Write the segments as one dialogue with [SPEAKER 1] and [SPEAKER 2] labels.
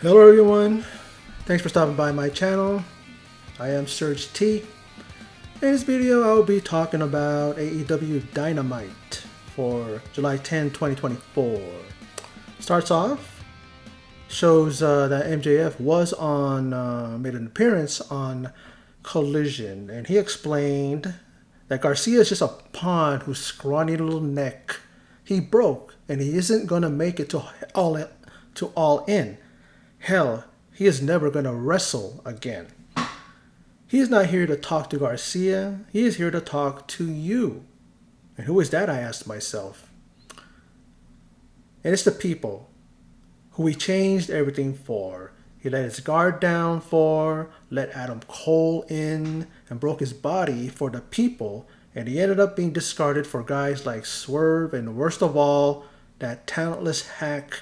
[SPEAKER 1] Hello everyone, thanks for stopping by my channel. I am Serge T. In this video I will be talking about AEW Dynamite for July 10, 2024. Starts off, shows that MJF was made an appearance on Collision, and he explained that Garcia is just a pawn whose scrawny little neck he broke, and he isn't gonna make it to all in. Hell, he is never going to wrestle again. He is not here to talk to Garcia. He is here to talk to you. And who is that, I asked myself. And it's the people who he changed everything for. He let his guard down for, let Adam Cole in, and broke his body for the people. And he ended up being discarded for guys like Swerve and, worst of all, that talentless hack,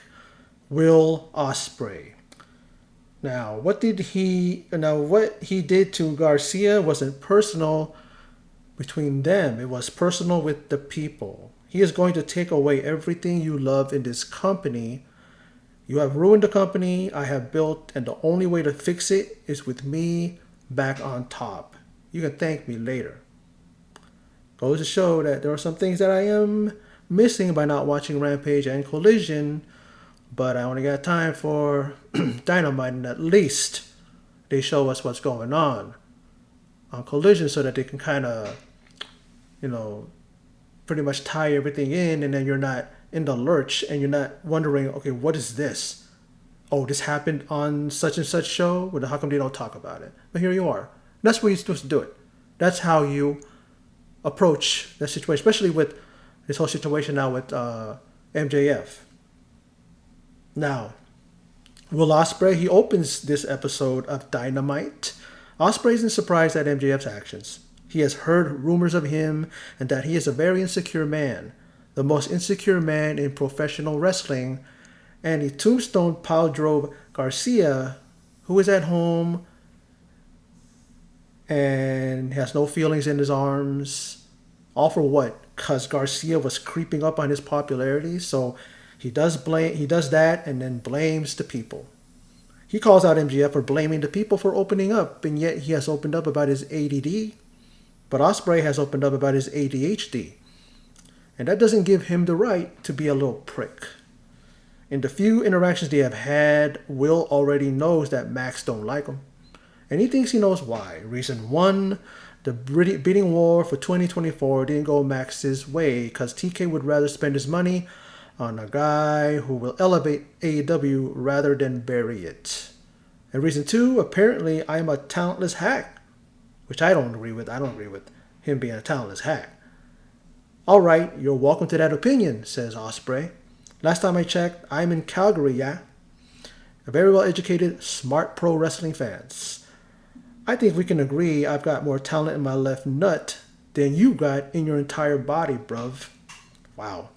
[SPEAKER 1] Will Ospreay. Now, what he did to Garcia wasn't personal between them. It was personal with the people. He is going to take away everything you love in this company. You have ruined the company I have built, and the only way to fix it is with me back on top. You can thank me later. Goes to show that there are some things that I am missing by not watching Rampage and Collision, but I only got time for Dynamite, and at least they show us what's going on Collision so that they can kind of, pretty much tie everything in, and then you're not in the lurch and you're not wondering, okay, what is this? Oh, this happened on such and such show? Well, how come they don't talk about it? But here you are. That's where you're supposed to do it. That's how you approach that situation, especially with this whole situation now with MJF. Now, Will Ospreay, he opens this episode of Dynamite. Ospreay isn't surprised at MJF's actions. He has heard rumors of him and that he is a very insecure man, the most insecure man in professional wrestling, and he tombstone pile drove Garcia, who is at home and has no feelings in his arms. All for what? Because Garcia was creeping up on his popularity, so He does that and then blames the people. He calls out MJF for blaming the people for opening up, and yet he has opened up about his ADD. But Ospreay has opened up about his ADHD. And that doesn't give him the right to be a little prick. In the few interactions they have had, Will already knows that Max don't like him. And he thinks he knows why. Reason 1, the bidding war for 2024 didn't go Max's way because TK would rather spend his money on a guy who will elevate AEW rather than bury it. And reason 2, apparently I am a talentless hack, which I don't agree with. I don't agree with him being a talentless hack. Alright, you're welcome to that opinion, says Ospreay. Last time I checked, I'm in Calgary, yeah? A very well educated, smart pro wrestling fans. I think we can agree I've got more talent in my left nut than you got in your entire body, bruv. Wow.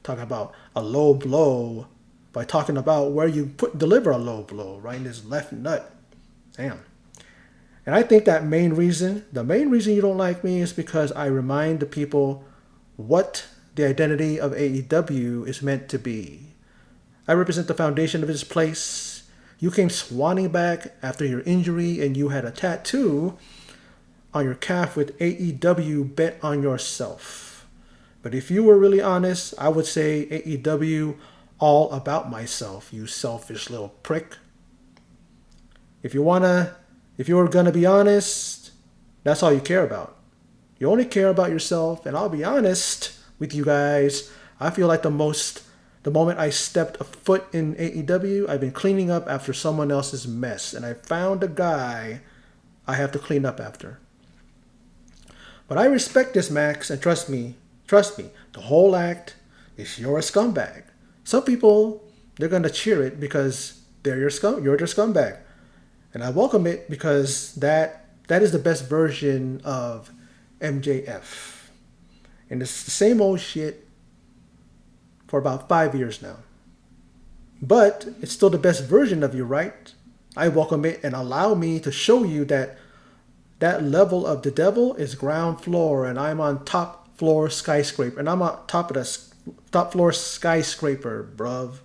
[SPEAKER 1] Talking about a low blow by talking about where you deliver a low blow, right in his left nut. Damn. And I think the main reason you don't like me is because I remind the people what the identity of AEW is meant to be. I represent the foundation of this place. You came swanning back after your injury and you had a tattoo on your calf with AEW bet on yourself. But if you were really honest, I would say AEW all about myself, you selfish little prick. If you were gonna be honest, that's all you care about. You only care about yourself, and I'll be honest with you guys. I feel like the moment I stepped a foot in AEW, I've been cleaning up after someone else's mess, and I found a guy I have to clean up after. But I respect this, Max, and trust me, the whole act is you're a scumbag. Some people, they're going to cheer it because you're their scumbag. And I welcome it because that is the best version of MJF. And it's the same old shit for about 5 years now. But it's still the best version of you, right? I welcome it and allow me to show you that level of the devil is ground floor and I'm on top floor skyscraper, and I'm on top of the top floor skyscraper, bruv.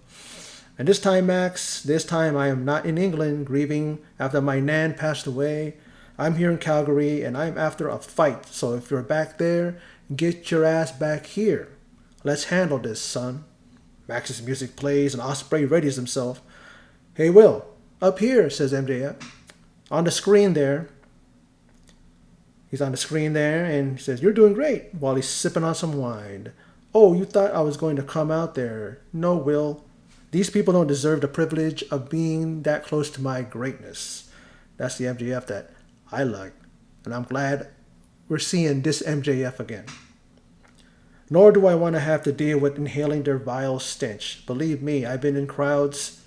[SPEAKER 1] And this time, Max, this time I am not in England grieving after my nan passed away. I'm here in Calgary and I'm after a fight. So if you're back there, get your ass back here. Let's handle this, son. Max's music plays and Ospreay readies himself. Hey, Will, up here, says MJF. On the screen there. He's on the screen there and he says, you're doing great, while he's sipping on some wine. Oh, you thought I was going to come out there. No, Will. These people don't deserve the privilege of being that close to my greatness. That's the MJF that I like. And I'm glad we're seeing this MJF again. Nor do I want to have to deal with inhaling their vile stench. Believe me, I've been in crowds,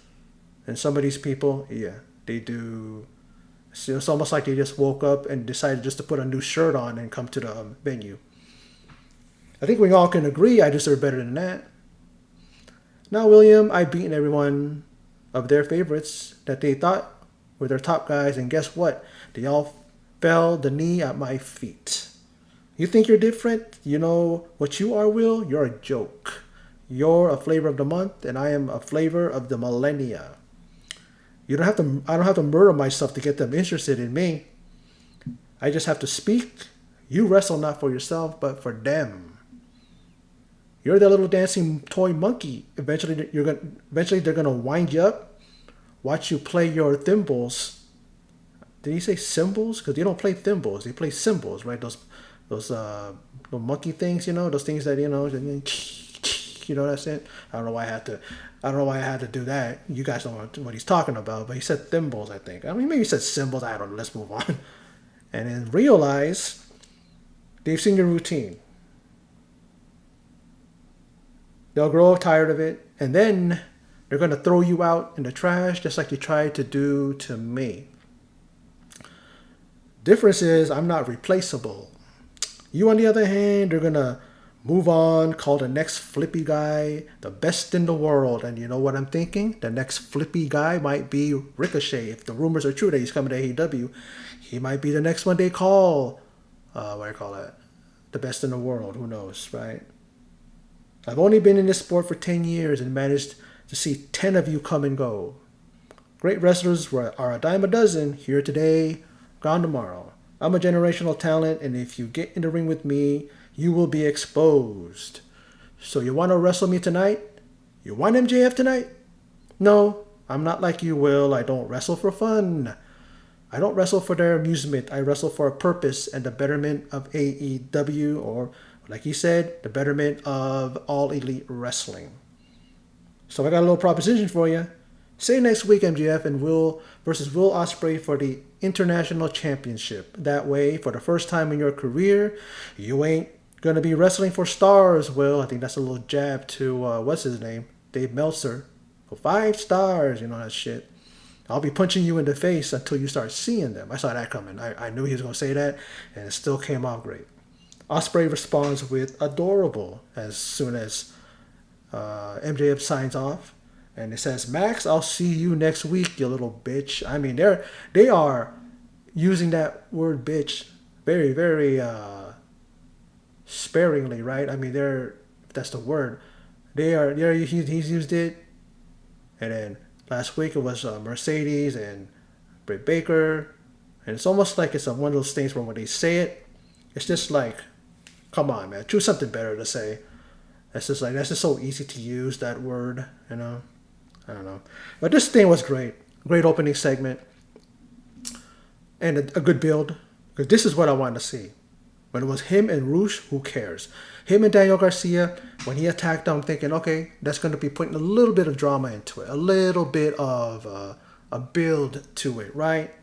[SPEAKER 1] and some of these people, yeah, they do. It's almost like they just woke up and decided just to put a new shirt on and come to the venue. I think we all can agree I deserve better than that. Now, William, I've beaten everyone of their favorites that they thought were their top guys, and guess what? They all fell the knee at my feet. You think you're different? You know what you are, Will? You're a joke. You're a flavor of the month, and I am a flavor of the millennia. I don't have to murder myself to get them interested in me. I just have to speak. You wrestle not for yourself, but for them. You're that little dancing toy monkey. Eventually they're gonna wind you up, watch you play your thimbles. Did he say cymbals? Because they don't play thimbles, they play cymbals, right? Those little monkey things, those things that that's it. I don't know why I had to do that. You guys don't know what he's talking about, but he said thimbles, I think. I mean, maybe he said cymbals. I don't know. Let's move on. And then realize they've seen your routine. They'll grow tired of it, and then they're going to throw you out in the trash just like you tried to do to me. Difference is I'm not replaceable. You, on the other hand, they're going to move on, call the next flippy guy the best in the world. And you know what I'm thinking? The next flippy guy might be Ricochet. If the rumors are true that he's coming to AEW, he might be the next one they call, the best in the world. Who knows, right? I've only been in this sport for 10 years and managed to see 10 of you come and go. Great wrestlers are a dime a dozen, here today, gone tomorrow. I'm a generational talent, and if you get in the ring with me, you will be exposed. So you want to wrestle me tonight? You want MJF tonight? No, I'm not like you, Will. I don't wrestle for fun. I don't wrestle for their amusement. I wrestle for a purpose and the betterment of AEW, or like he said, the betterment of All Elite Wrestling. So I got a little proposition for you. Say next week, MJF and Will versus Will Ospreay for the International Championship. That way, for the first time in your career, you ain't going to be wrestling for stars, Will. I think that's a little jab to, what's his name? Dave Meltzer. For 5 stars, that shit. I'll be punching you in the face until you start seeing them. I saw that coming. I knew he was going to say that, and it still came out great. Ospreay responds with adorable as soon as MJF signs off. And it says, Max, I'll see you next week, you little bitch. I mean, they are using that word bitch very, very sparingly, right? I mean, that's the word. He's used it. And then last week it was Mercedes and Britt Baker. And it's almost like it's one of those things where when they say it, it's just like, come on, man, choose something better to say. That's just so easy to use, that word, I don't know. But this thing was great. Great opening segment. And a good build. Because this is what I wanted to see. When it was him and Roosh, who cares? Him and Daniel Garcia, when he attacked them, I'm thinking, okay, that's going to be putting a little bit of drama into it. A little bit of a build to it, right?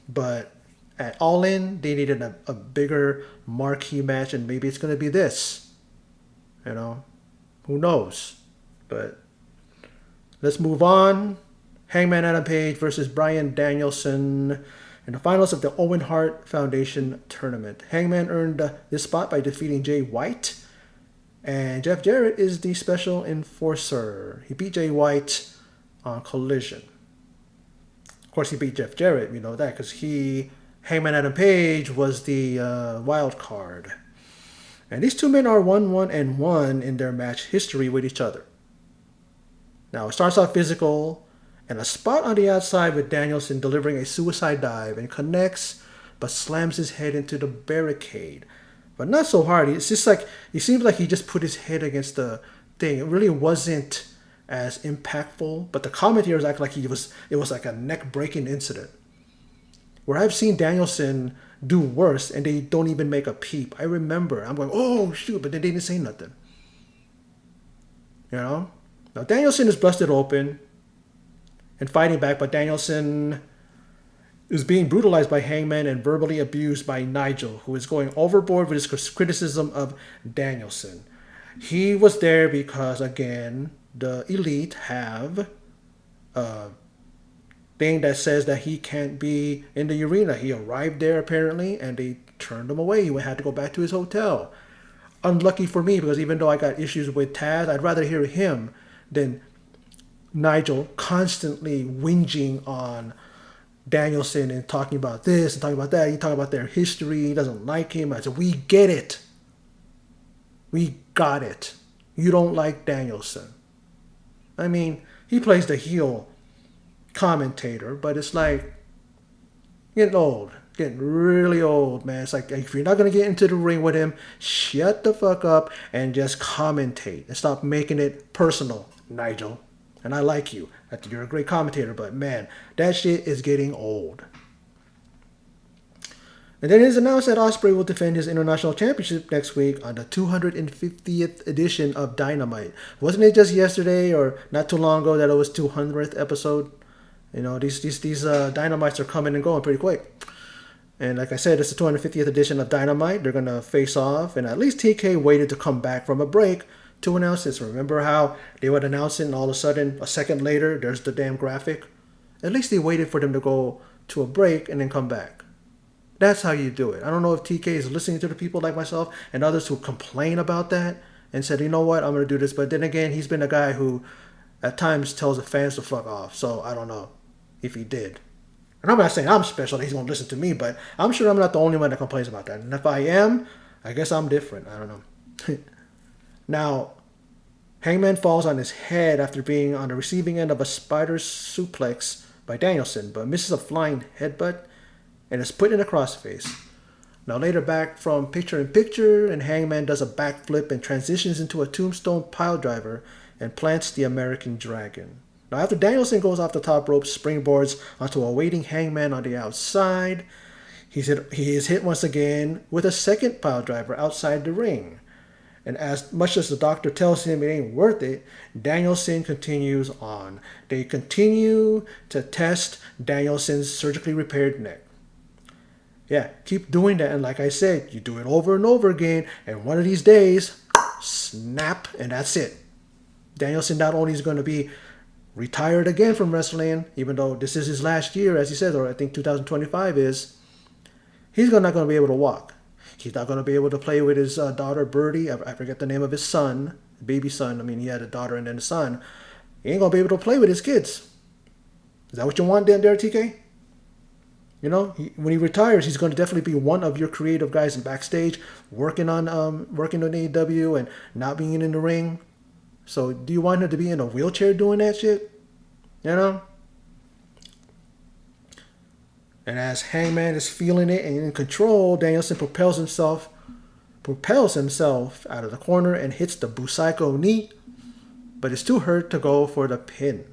[SPEAKER 1] But at All In, they needed a bigger marquee match, and maybe it's going to be this. Who knows? But let's move on. Hangman Adam Page versus Bryan Danielson in the finals of the Owen Hart Foundation tournament. Hangman earned this spot by defeating Jay White, and Jeff Jarrett is the special enforcer. He beat Jay White on Collision. Of course, he beat Jeff Jarrett. We know that because Hangman Adam Page was the wild card. And these two men are 1-1-1 in their match history with each other. Now, it starts off physical, and a spot on the outside with Danielson delivering a suicide dive and connects, but slams his head into the barricade. But not so hard. It's just like, it seems like he just put his head against the thing. It really wasn't as impactful, but the commentators act like it was like a neck-breaking incident. Where I've seen Danielson do worse, and they don't even make a peep. I remember, I'm going, oh shoot, but they didn't say nothing. You know? Now Danielson is busted open and fighting back, but Danielson is being brutalized by Hangman and verbally abused by Nigel, who is going overboard with his criticism of Danielson. He was there because, again, the Elite have a thing that says that he can't be in the arena. He arrived there, apparently, and they turned him away. He had to go back to his hotel. Unlucky for me, because even though I got issues with Taz, I'd rather hear him than Nigel constantly whinging on Danielson and talking about this and talking about that. He talking about their history. He doesn't like him. I said, we get it. We got it. You don't like Danielson. I mean, he plays the heel commentator, but it's like getting old. Getting really old, man. It's like, if you're not going to get into the ring with him, shut the fuck up and just commentate. And stop making it personal, Nigel. And I like you. I think you're a great commentator, but man, that shit is getting old. And then it is announced that Ospreay will defend his international championship next week on the 250th edition of Dynamite. Wasn't it just yesterday or not too long ago that it was 200th episode? You know, these Dynamites are coming and going pretty quick. And like I said, it's the 250th edition of Dynamite. They're going to face off. And at least TK waited to come back from a break to announce this. Remember how they would announce it and all of a sudden, a second later, there's the damn graphic? At least they waited for them to go to a break and then come back. That's how you do it. I don't know if TK is listening to the people like myself and others who complain about that and said, you know what, I'm going to do this. But then again, he's been a guy who at times tells the fans to fuck off. So I don't know if he did. And I'm not saying I'm special that he's going to listen to me, but I'm sure I'm not the only one that complains about that. And if I am, I guess I'm different. I don't know. Now, Hangman falls on his head after being on the receiving end of a spider suplex by Danielson, but misses a flying headbutt and is put in a crossface. Now later back from picture-in-picture, and Hangman does a backflip and transitions into a tombstone piledriver and plants the American Dragon. Now after Danielson goes off the top rope, springboards onto a waiting Hangman on the outside, he is hit once again with a second piledriver outside the ring. And as much as the doctor tells him it ain't worth it, Danielson continues on. They continue to test Danielson's surgically repaired neck. Yeah, keep doing that. And like I said, you do it over and over again. And one of these days, snap, and that's it. Danielson not only is going to be retired again from wrestling, even though this is his last year, as he says, or I think 2025 is, he's not going to be able to walk. He's not going to be able to play with his daughter, Birdie. I forget the name of his son, baby son. I mean, he had a daughter and then a son. He ain't going to be able to play with his kids. Is that what you want there, TK? You know, when he retires, he's going to definitely be one of your creative guys in backstage, working on AEW and not being in the ring. So do you want him to be in a wheelchair doing that shit? You know? And as Hangman is feeling it and in control, Danielson propels himself out of the corner and hits the Busaiku knee, but is too hurt to go for the pin.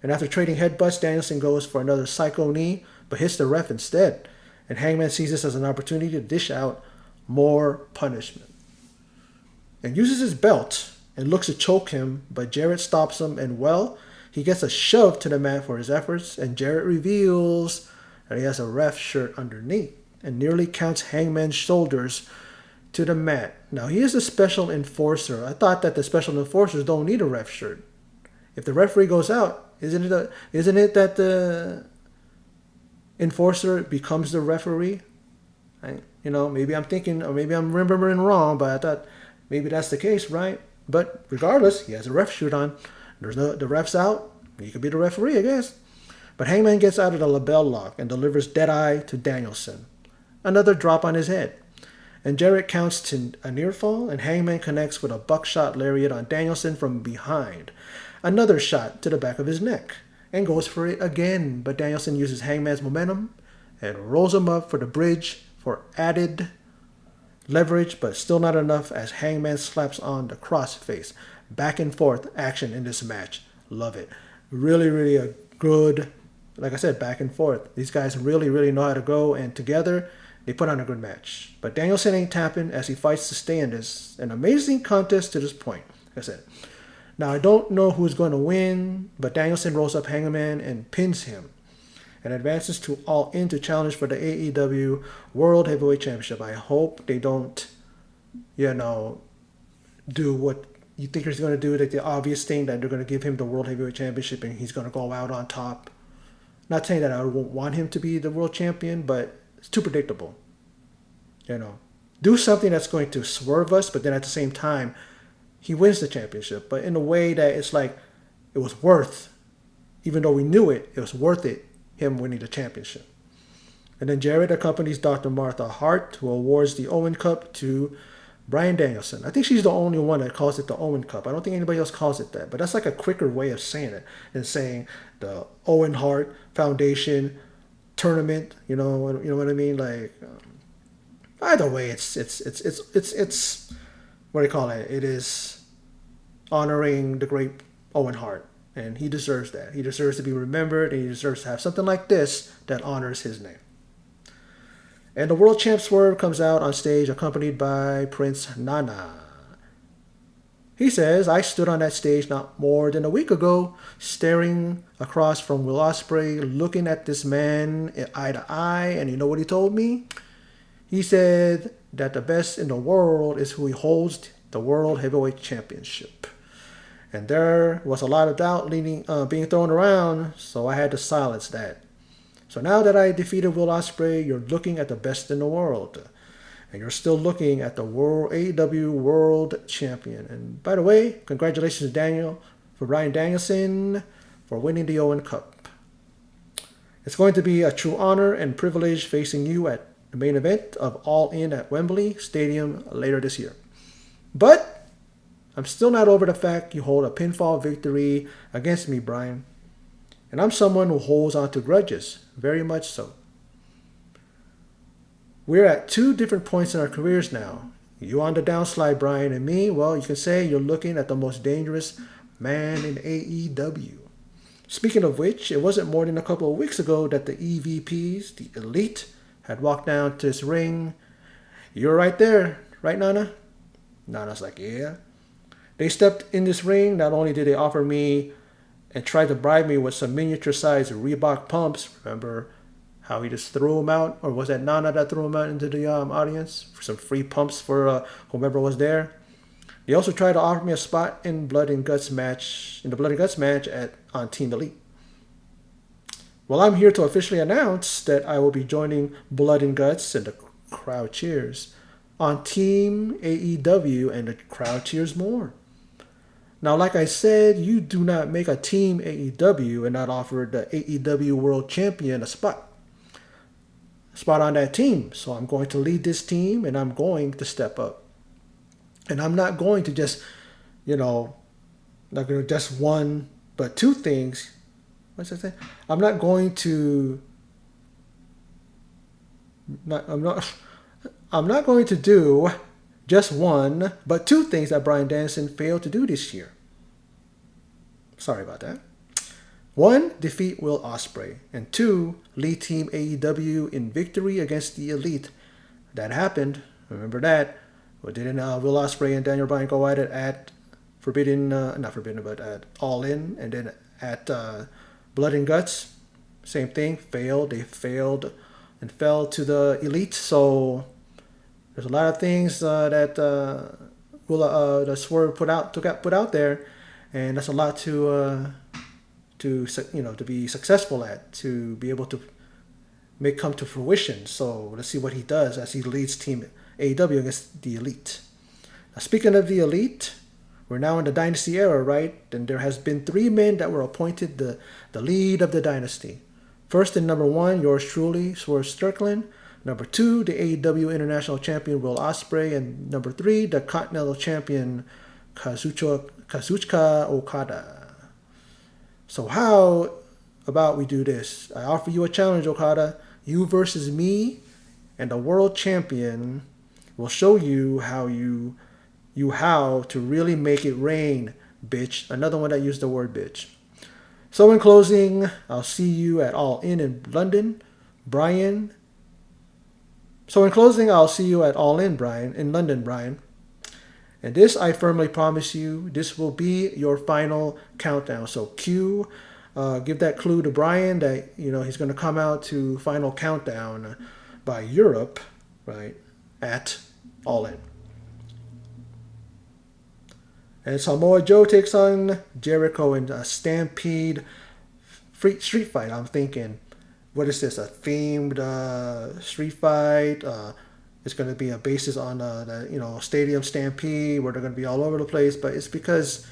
[SPEAKER 1] And after trading headbutts, Danielson goes for another Psycho knee, but hits the ref instead. And Hangman sees this as an opportunity to dish out more punishment. And uses his belt and looks to choke him, but Jarrett stops him, and well, he gets a shove to the mat for his efforts, and Jarrett reveals that he has a ref shirt underneath and nearly counts Hangman's shoulders to the mat. Now, he is a special enforcer. I thought that the special enforcers don't need a ref shirt. If the referee goes out, isn't it that the enforcer becomes the referee? Maybe I'm thinking, or maybe I'm remembering wrong, but I thought maybe that's the case, right? But regardless, he has a ref shirt on. The ref's out. He could be the referee, I guess. But Hangman gets out of the label lock and delivers Deadeye to Danielson. Another drop on his head. And Jarrett counts to a near fall, and Hangman connects with a buckshot lariat on Danielson from behind. another shot to the back of his neck and goes for it again. But Danielson uses Hangman's momentum and rolls him up for the bridge for added leverage, but still not enough as Hangman slaps on the crossface. Back and forth action in this match. Love it. Really, really a good, like I said, back and forth. These guys really, really know how to go, and together they put on a good match. But Danielson ain't tapping as he fights to stay in this an amazing contest to this point. Like I said. Now, I don't know who's going to win, but Danielson rolls up Hangman and pins him and advances to All In to challenge for the AEW World Heavyweight Championship. I hope they don't, do what you think he's going to do, like the obvious thing that they're going to give him the World Heavyweight Championship and he's going to go out on top. Not saying that I won't want him to be the world champion, but it's too predictable. Do something that's going to swerve us, but then at the same time, he wins the championship, but in a way that it's like it was worth, even though we knew it, it was worth it, him winning the championship. And then Jarrett accompanies Dr. Martha Hart, who awards the Owen Cup to Bryan Danielson. I think she's the only one that calls it the Owen Cup. I don't think anybody else calls it that, but that's like a quicker way of saying it than saying the Owen Hart Foundation tournament. You know what I mean? Like, either way, it's what do you call it? It is honoring the great Owen Hart, and he deserves that. He deserves to be remembered, and he deserves to have something like this that honors his name. And the world champ Swerve comes out on stage accompanied by Prince Nana. He says, I stood on that stage not more than a week ago, staring across from Will Ospreay, looking at this man eye to eye, and you know what he told me? He said that the best in the world is who holds the World Heavyweight Championship. And there was a lot of doubt being thrown around, so I had to silence that. So now that I defeated Will Ospreay, you're looking at the best in the world. And you're still looking at the AEW World Champion. And by the way, congratulations for Bryan Danielson for winning the Owen Cup. It's going to be a true honor and privilege facing you at the main event of All In at Wembley Stadium later this year. But I'm still not over the fact you hold a pinfall victory against me, Bryan. And I'm someone who holds on to grudges, very much so. We're at two different points in our careers now. You on the downslide, Bryan, and me, well, you can say you're looking at the most dangerous man in AEW. Speaking of which, it wasn't more than a couple of weeks ago that the EVPs, the Elite, had walked down to this ring. You're right there, right, Nana? Nana's like, yeah. They stepped in this ring. Not only did they offer me and tried to bribe me with some miniature-sized Reebok pumps. Remember how he just threw them out? Or was that Nana that threw them out into the audience? For some free pumps for whomever was there. They also tried to offer me a spot in the Blood and Guts match on Team Elite. Well, I'm here to officially announce that I will be joining Blood and Guts, and the crowd cheers, on Team AEW, and the crowd cheers more. Now, like I said, you do not make a Team AEW and not offer the AEW World Champion a spot on that team. So I'm going to lead this team, and I'm going to step up. And I'm not going to just, not going to just one, but two things. What's that say? I'm not going to do just one, but two things that Bryan Danielson failed to do this year. Sorry about that. One, defeat Will Ospreay. And two, lead Team AEW in victory against the Elite. That happened. Remember that. But didn't Will Ospreay and Daniel Bryan go at it at at All In, and then at Blood and Guts? Same thing. Failed. They failed and fell to the Elite. So there's a lot of things that the Swerve put out there, and that's a lot to be successful at, to be able to make come to fruition. So let's see what he does as he leads Team AEW against the Elite. Now, speaking of the Elite, we're now in the Dynasty era, right? And there has been 3 men that were appointed the lead of the Dynasty. First and number 1, yours truly, Swerve Strickland. Number 2, the AEW International Champion Will Ospreay. And number 3, the Continental Champion Kazuchika Okada. So how about we do this? I offer you a challenge, Okada. You versus me and the world champion will show you how to really make it rain, bitch. Another one that used the word bitch. So in closing, I'll see you at All In London, Brian. So in closing, I'll see you at All In, Brian, in London, Brian. And this, I firmly promise you, this will be your final countdown. So Q, give that clue to Brian that he's going to come out to final countdown by Europe, right, at All In. And Samoa Joe takes on Jericho in a Stampede street fight. I'm thinking, what is this? A themed street fight? It's going to be a basis on the Stadium Stampede where they're going to be all over the place. But it's because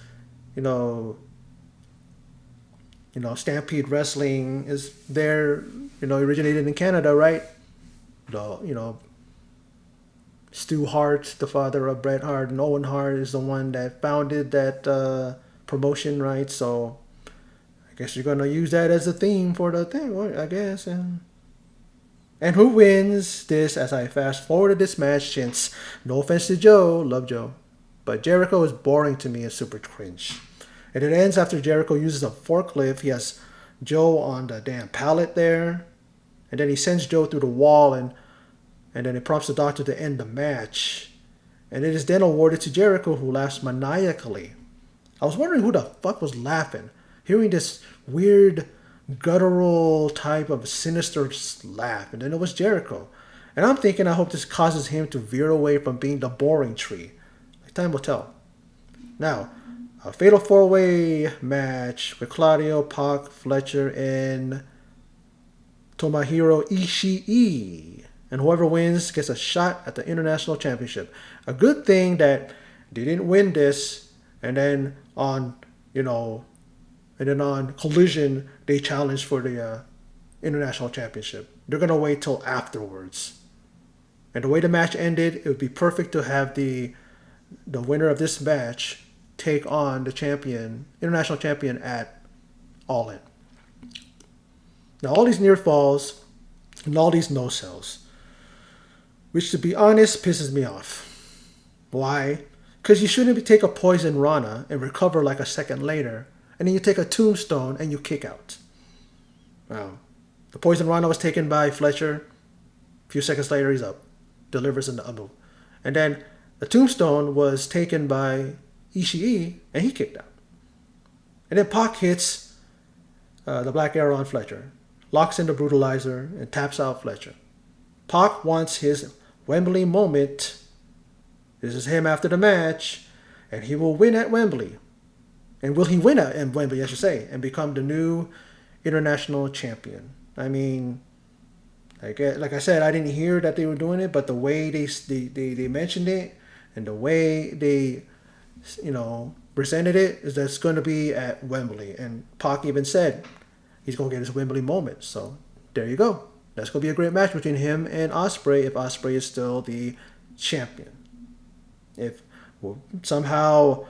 [SPEAKER 1] Stampede Wrestling is there. Originated in Canada, right? Stu Hart, the father of Bret Hart, and Owen Hart is the one that founded that promotion, right? So I guess you're going to use that as a theme for the thing, I guess. And who wins this as I fast forward to this match, since, no offense to Joe, love Joe, but Jericho is boring to me and super cringe. And it ends after Jericho uses a forklift. He has Joe on the damn pallet there. And then he sends Joe through the wall and then it prompts the doctor to end the match. And it is then awarded to Jericho, who laughs maniacally. I was wondering who the fuck was laughing. Hearing this weird, guttural type of sinister laugh. And then it was Jericho. And I'm thinking, I hope this causes him to veer away from being the boring tree. Time will tell. Now, a fatal four-way match with Claudio, Pac, Fletcher, and Tomohiro Ishii. And whoever wins gets a shot at the International Championship. A good thing that they didn't win this, and then on Collision, they challenged for the International Championship. They're going to wait till afterwards. And the way the match ended, it would be perfect to have the winner of this match take on the International Champion at All In. Now, all these near falls and all these no-sells, which, to be honest, pisses me off. Why? Because you shouldn't take a poison Rana and recover like a second later, and then you take a tombstone and you kick out. Well, the poison Rana was taken by Fletcher. A few seconds later, he's up. Delivers in the Abu. And then the tombstone was taken by Ishii, and he kicked out. And then Pac hits the Black Arrow on Fletcher, locks in the Brutalizer, and taps out Fletcher. Pac wants his Wembley moment. This is him after the match, and he will win at Wembley. And will he win at Wembley, I should say, and become the new international champion? I mean, like I said, I didn't hear that they were doing it, but the way they mentioned it and the way they presented it is that it's going to be at Wembley. And Pac even said he's going to get his Wembley moment. So there you go. That's going to be a great match between him and Ospreay if Ospreay is still the champion. If somehow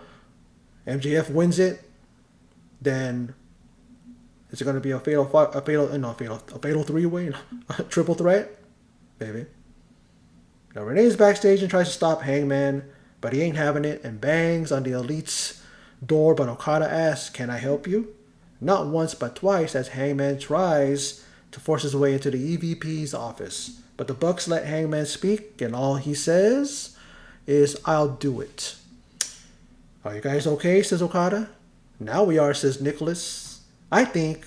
[SPEAKER 1] MJF wins it, then it's going to be a fatal three-way, a triple threat, baby. Now Renee's backstage and tries to stop Hangman, but he ain't having it and bangs on the Elite's door. But Okada asks, "Can I help you?" Not once but twice as Hangman tries to force his way into the EVP's office. But the Bucks let Hangman speak, and all he says is, "I'll do it." "Are you guys okay?" says Okada. "Now we are," says Nicholas. "I think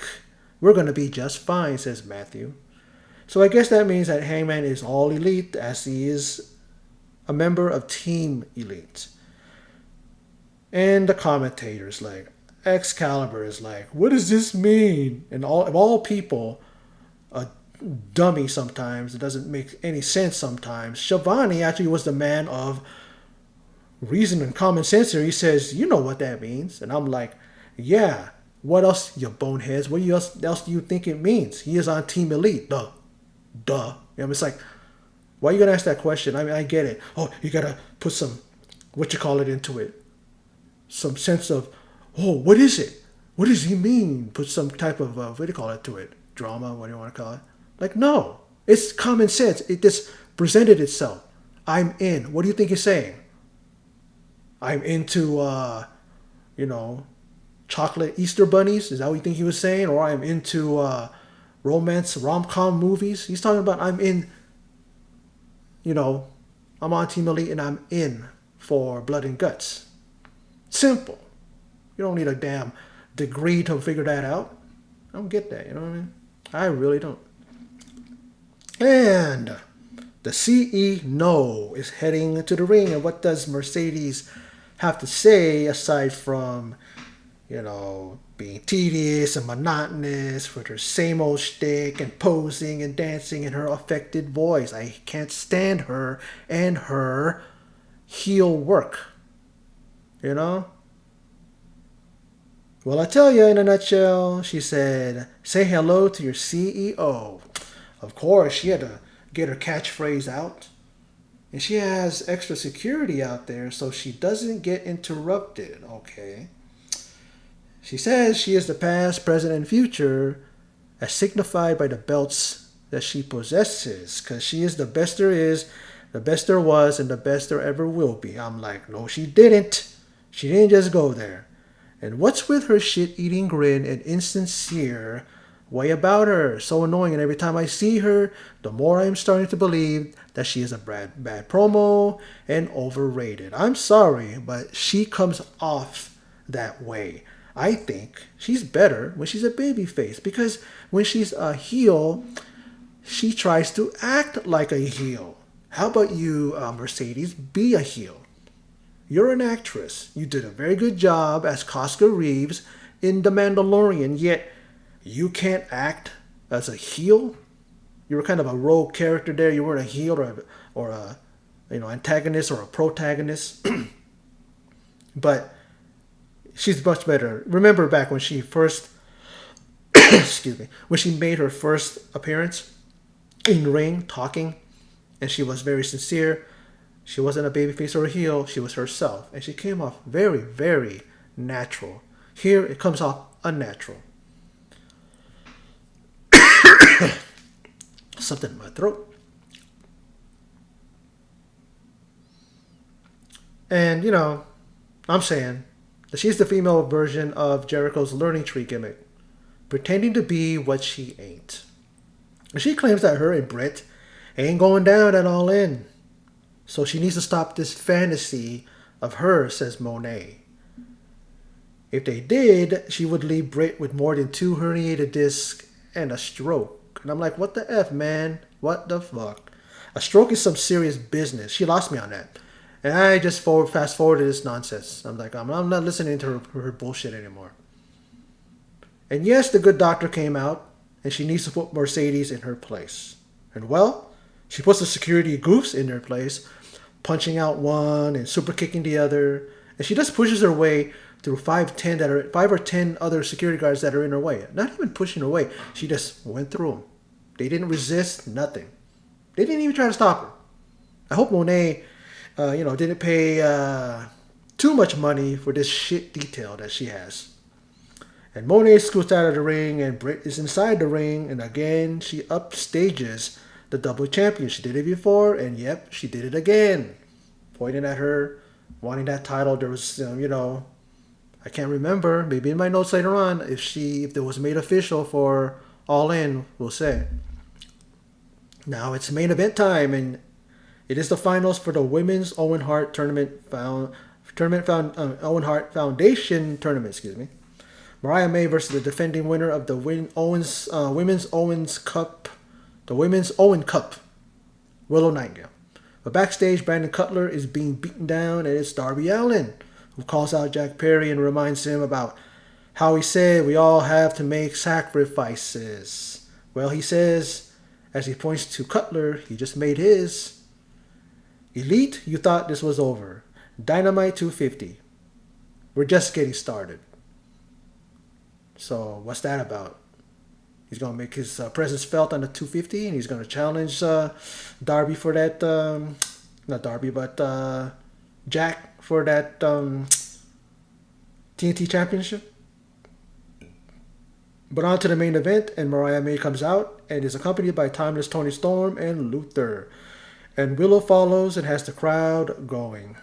[SPEAKER 1] we're going to be just fine," says Matthew. So I guess that means that Hangman is all Elite, as he is a member of Team Elite. And the commentators, like, Excalibur is like, "What does this mean?" And of all people, a dummy sometimes. It doesn't make any sense sometimes. Shivani actually was the man of reason and common sense here. He says, "You know what that means." And I'm like, yeah, what else, you boneheads? What else do you think it means? He is on Team Elite. Duh. It's like, why are you going to ask that question? I mean, I get it. Oh, you got to put some, into it. Some sense of, oh, what is it? what does he mean? Put some type of, what do you call it to it? Drama, what do you want to call it? Like, no. It's common sense. It just presented itself. I'm in. What do you think he's saying? I'm into, chocolate Easter bunnies. Is that what you think he was saying? Or I'm into romance rom-com movies. He's talking about I'm on Team Elite and I'm in for blood and guts. Simple. You don't need a damn degree to figure that out. I don't get that, you know what I mean? I really don't. And the CE No is heading to the ring. And what does Mercedes have to say aside from, being tedious and monotonous with her same old shtick and posing and dancing in her affected voice? I can't stand her and her heel work. Well, I tell you in a nutshell, she said, say hello to your CEO. Of course, she had to get her catchphrase out. And she has extra security out there so she doesn't get interrupted, okay? She says she is the past, present, and future as signified by the belts that she possesses. Because she is the best there is, the best there was, and the best there ever will be. I'm like, no, she didn't. She didn't just go there. And what's with her shit-eating grin and insincere way about her? So annoying. And every time I see her, the more I'm starting to believe that she is a bad promo and overrated. I'm sorry, but she comes off that way. I think she's better when she's a babyface. Because when she's a heel, she tries to act like a heel. How about you, Mercedes, be a heel? You're an actress. You did a very good job as Cosca Reeves in The Mandalorian, yet you can't act as a heel? You were kind of a rogue character there. You weren't a heel or a antagonist or a protagonist. But she's much better. Remember back when she first when she made her first appearance in the ring talking, and she was very sincere. She wasn't a babyface or a heel. She was herself. And she came off very, very natural. Here, it comes off unnatural. Something in my throat. And, I'm saying that she's the female version of Jericho's learning tree gimmick. Pretending to be what she ain't. And she claims that her and Brit ain't going down at All In. So she needs to stop this fantasy of her, says Mone. If they did, she would leave Brit with more than 2 herniated discs and a stroke. And I'm like, what the F, man? What the fuck? A stroke is some serious business. She lost me on that. And I just fast forwarded this nonsense. I'm like, I'm not listening to her bullshit anymore. And yes, the good doctor came out, and she needs to put Mercedes in her place. And well, she puts the security goofs in their place, punching out one and super kicking the other. And she just pushes her way through 5 or 10 other security guards that are in her way. Not even pushing her way. She just went through them. They didn't resist, nothing. They didn't even try to stop her. I hope Monet, didn't pay too much money for this shit detail that she has. And Monet scoots out of the ring, and Britt is inside the ring, and again, she upstages the double champion. She did it before, and yep, she did it again. Pointing at her, wanting that title. There was, I can't remember. Maybe in my notes later on, if it was made official for All In, we'll say. Now it's main event time, and it is the finals for the Women's Owen Hart Owen Hart Foundation tournament. Excuse me. Mariah May versus the defending winner of the Women's Cup. The Women's Owen Cup, Willow Nightingale. But backstage, Brandon Cutler is being beaten down, and it's Darby Allin who calls out Jack Perry and reminds him about how he said we all have to make sacrifices. Well, he says, as he points to Cutler, he just made his. Elite, you thought this was over. Dynamite 250. We're just getting started. So, what's that about? He's going to make his presence felt on the 250, and he's going to challenge Darby for that, not Darby, but Jack for that TNT Championship. But on to the main event, and Mariah May comes out and is accompanied by Timeless Toni Storm and Luther. And Willow follows and has the crowd going.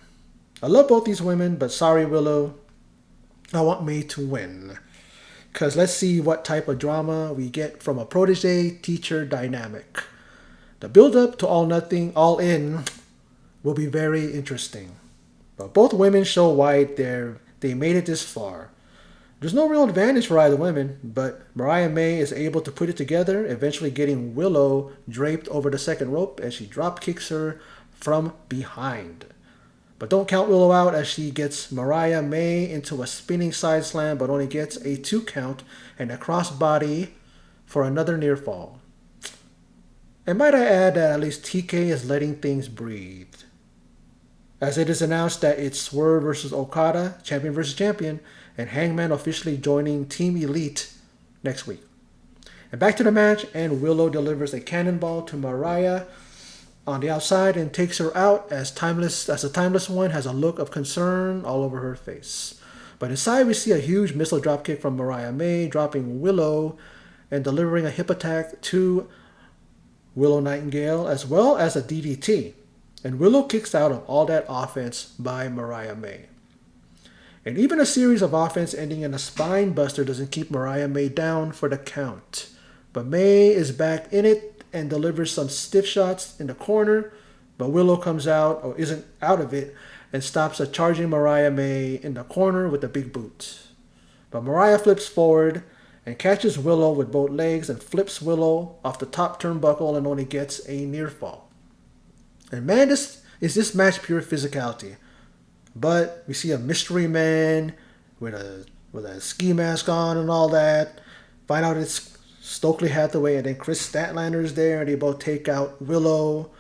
[SPEAKER 1] I love both these women, but sorry, Willow, I want May to win. Because let's see what type of drama we get from a protege-teacher dynamic. The build-up to All Nothing, All In will be very interesting. But both women show why they made it this far. There's no real advantage for either women, but Mariah May is able to put it together, eventually getting Willow draped over the second rope as she drop kicks her from behind. But don't count Willow out as she gets Mariah May into a spinning side slam, but only gets a 2 count and a crossbody for another near fall. And might I add that at least TK is letting things breathe, as it is announced that it's Swerve versus Okada, champion versus champion, and Hangman officially joining Team Elite next week. And back to the match, and Willow delivers a cannonball to Mariah on the outside and takes her out as the Timeless One has a look of concern all over her face. But inside we see a huge missile dropkick from Mariah May, dropping Willow and delivering a hip attack to Willow Nightingale, as well as a DDT. And Willow kicks out of all that offense by Mariah May. And even a series of offense ending in a spine buster doesn't keep Mariah May down for the count. But May is back in it and delivers some stiff shots in the corner, but Willow comes out, or isn't out of it, and stops a charging Mariah May in the corner with a big boot. But Mariah flips forward and catches Willow with both legs and flips Willow off the top turnbuckle and only gets a near fall. And man, this match pure physicality. But we see a mystery man with a ski mask on and all that. Find out it's Stokely Hathaway, and then Chris Statlander is there, and they both take out Willow.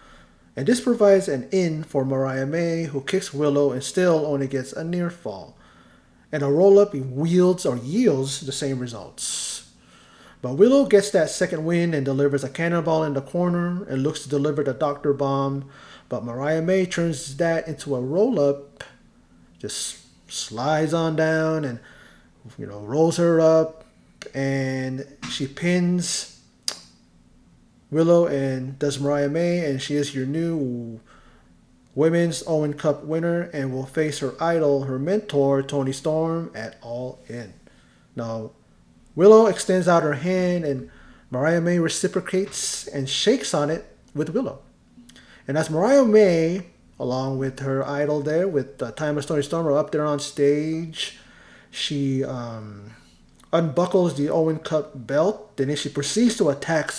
[SPEAKER 1] And this provides an in for Mariah May, who kicks Willow and still only gets a near fall. And a roll-up yields the same results. But Willow gets that second win and delivers a cannonball in the corner and looks to deliver the Doctor Bomb. But Mariah May turns that into a roll-up, just slides on down and rolls her up, and she pins Willow and does Mariah May, and she is your new Women's Owen Cup winner and will face her idol, her mentor, Toni Storm, at All In. Now, Willow extends out her hand and Mariah May reciprocates and shakes on it with Willow. And as Mariah May, along with her idol there, with Timeless Toni Storm, are up there on stage, she unbuckles the Owen Cup belt, then she proceeds to attack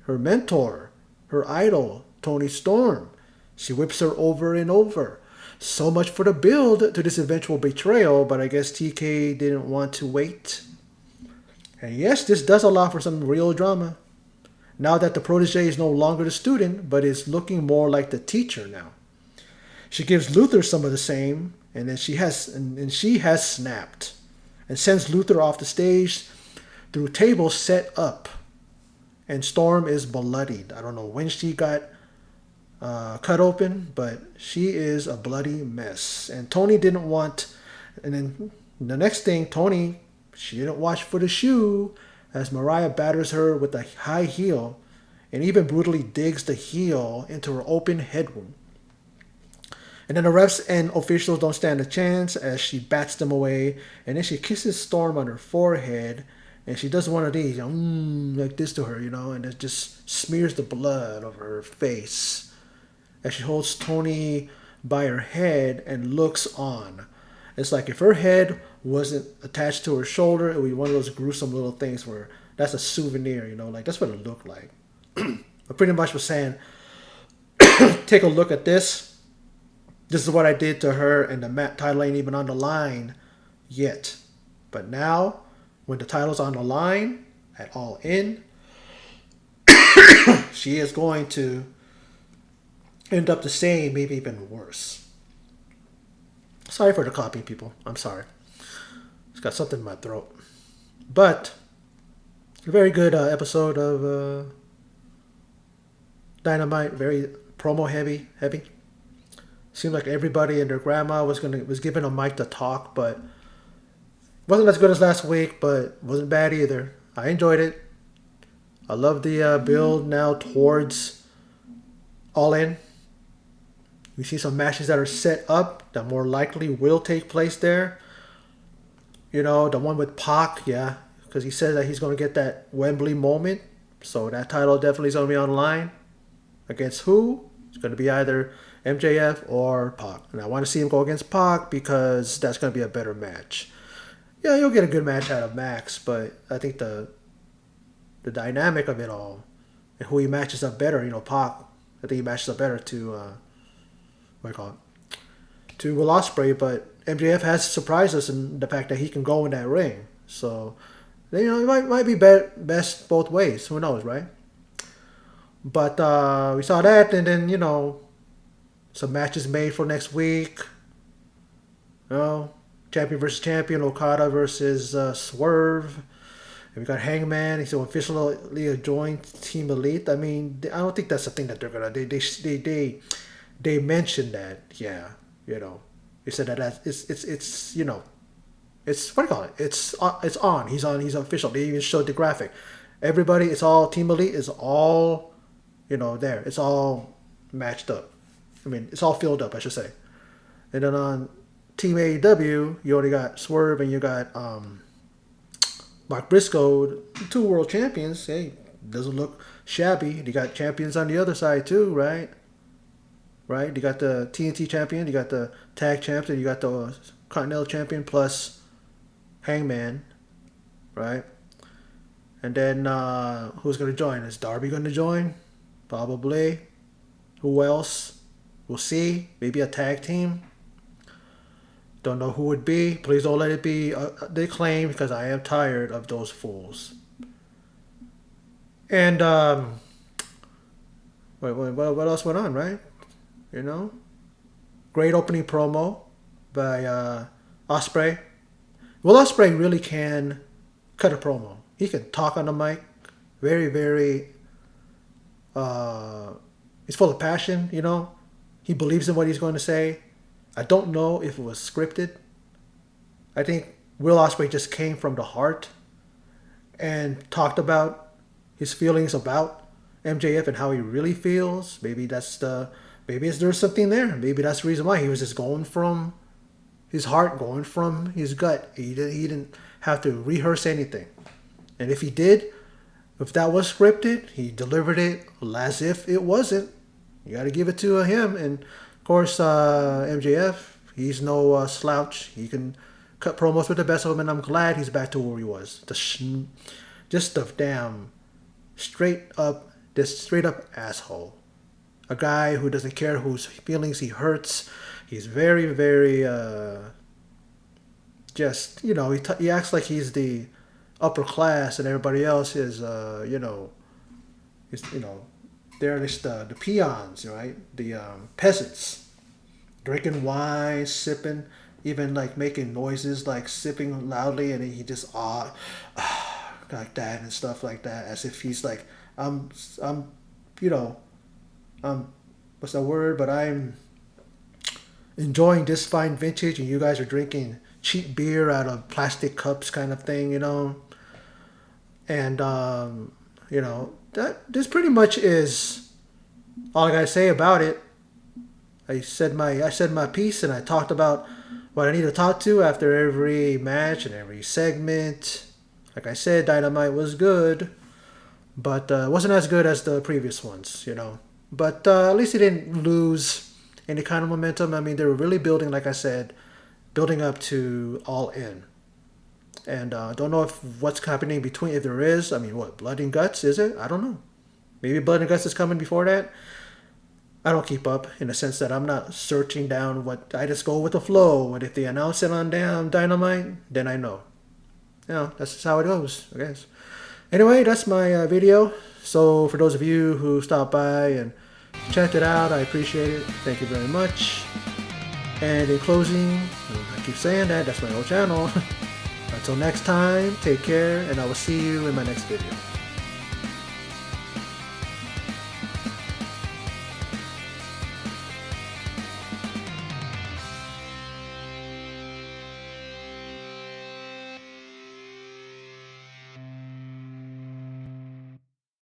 [SPEAKER 1] her mentor, her idol, Toni Storm. She whips her over and over. So much for the build to this eventual betrayal, but I guess TK didn't want to wait. And yes, this does allow for some real drama. Now that the protege is no longer the student, but is looking more like the teacher now. She gives Luther some of the same, and then she has snapped, and sends Luther off the stage through tables set up. And Storm is bloodied. I don't know when she got cut open, but she is a bloody mess. And Toni didn't want, and then the next thing, Toni, she didn't watch for the shoe as Mariah batters her with a high heel and even brutally digs the heel into her open head wound. And then the refs and officials don't stand a chance as she bats them away, and then she kisses Storm on her forehead, and she does one of these, like this to her, and it just smears the blood over her face as she holds Toni by her head and looks on. It's like if her head wasn't attached to her shoulder, it would be one of those gruesome little things where that's a souvenir, like that's what it looked like. I pretty much was saying, take a look at this. This is what I did to her, and the title ain't even on the line yet. But now, when the title's on the line at All In, she is going to end up the same, maybe even worse. Sorry for the copying, people. I'm sorry. It's got something in my throat. But a very good episode of Dynamite. Very promo heavy. Seemed like everybody and their grandma was given a mic to talk, but Wasn't as good as last week, but wasn't bad either. I enjoyed it. I love the build now towards All In. We see some matches that are set up that more likely will take place there. You know, the one with Pac, yeah, because he said that he's going to get that Wembley moment. So that title definitely is going to be on line. Against who? It's going to be either MJF or Pac. And I want to see him go against Pac because that's going to be a better match. Yeah, you'll get a good match out of Max, but I think the dynamic of it all and who he matches up better, you know, Pac, I think he matches up better to, what do you call it? To Will Ospreay, but MJF has surprised us in the fact that he can go in that ring. So, you know, it might be best both ways. Who knows, right? But we saw that, and then, you know, some matches made for next week. You know, champion versus champion, Okada versus Swerve. And we got Hangman. He's officially joined Team Elite. I mean, I don't think that's the thing that they're gonna. They mentioned that. Yeah, you know, they said that it's you know, it's what do you call it? It's on. He's on. He's official. They even showed the graphic. Everybody, it's all Team Elite. Is all, you know, there. It's all matched up. I mean, it's all filled up, I should say. And then on Team AEW, you already got Swerve and you got Mark Briscoe, 2 world champions. Hey, doesn't look shabby. You got champions on the other side too, right? Right? You got the TNT champion, you got the tag champion, you got the Continental champion plus Hangman, right? And then who's going to join? Is Darby going to join? Probably. Who else? We'll see. Maybe a tag team. Don't know who it would be. Please don't let it be the Acclaim because I am tired of those fools. And what else went on, right? You know? Great opening promo by Ospreay. Well, Ospreay really can cut a promo. He can talk on the mic. Very, very... he's full of passion, you know? He believes in what he's going to say. I don't know if it was scripted. I think Will Ospreay just came from the heart and talked about his feelings about MJF and how he really feels. Maybe there's something there. Maybe that's the reason why he was just going from his heart, going from his gut. He didn't have to rehearse anything. And if he did, if that was scripted, he delivered it as if it wasn't. You got to give it to him. And, of course, MJF, he's no slouch. He can cut promos with the best of them, and I'm glad he's back to where he was. Just the damn straight up asshole. A guy who doesn't care whose feelings he hurts. He's very, very, just, you know, he acts like he's the upper class and everybody else is, they're just the peons, right? The peasants. Drinking wine, sipping, even like making noises, like sipping loudly, and he just like that and stuff like that, as if he's like, what's the word? But I'm enjoying this fine vintage, and you guys are drinking cheap beer out of plastic cups, kind of thing, you know. And that this pretty much is all I gotta say about it. I said my piece, and I talked about what I need to talk to after every match and every segment. Like I said, Dynamite was good, but it wasn't as good as the previous ones, you know. But at least it didn't lose any kind of momentum. I mean, they were really building, like I said, building up to All In. And don't know if what's happening between, if there is. I mean, what, Blood and Guts, is it? I don't know. Maybe Blood and Guts is coming before that. I don't keep up in the sense that I'm not searching down what, I just go with the flow. And if they announce it on Dynamite, then I know. You know, that's just how it goes, I guess. Anyway, that's my video. So for those of you who stopped by and checked it out, I appreciate it. Thank you very much. And in closing, I keep saying that, that's my old channel. Until next time, take care, and I will see you in my next video.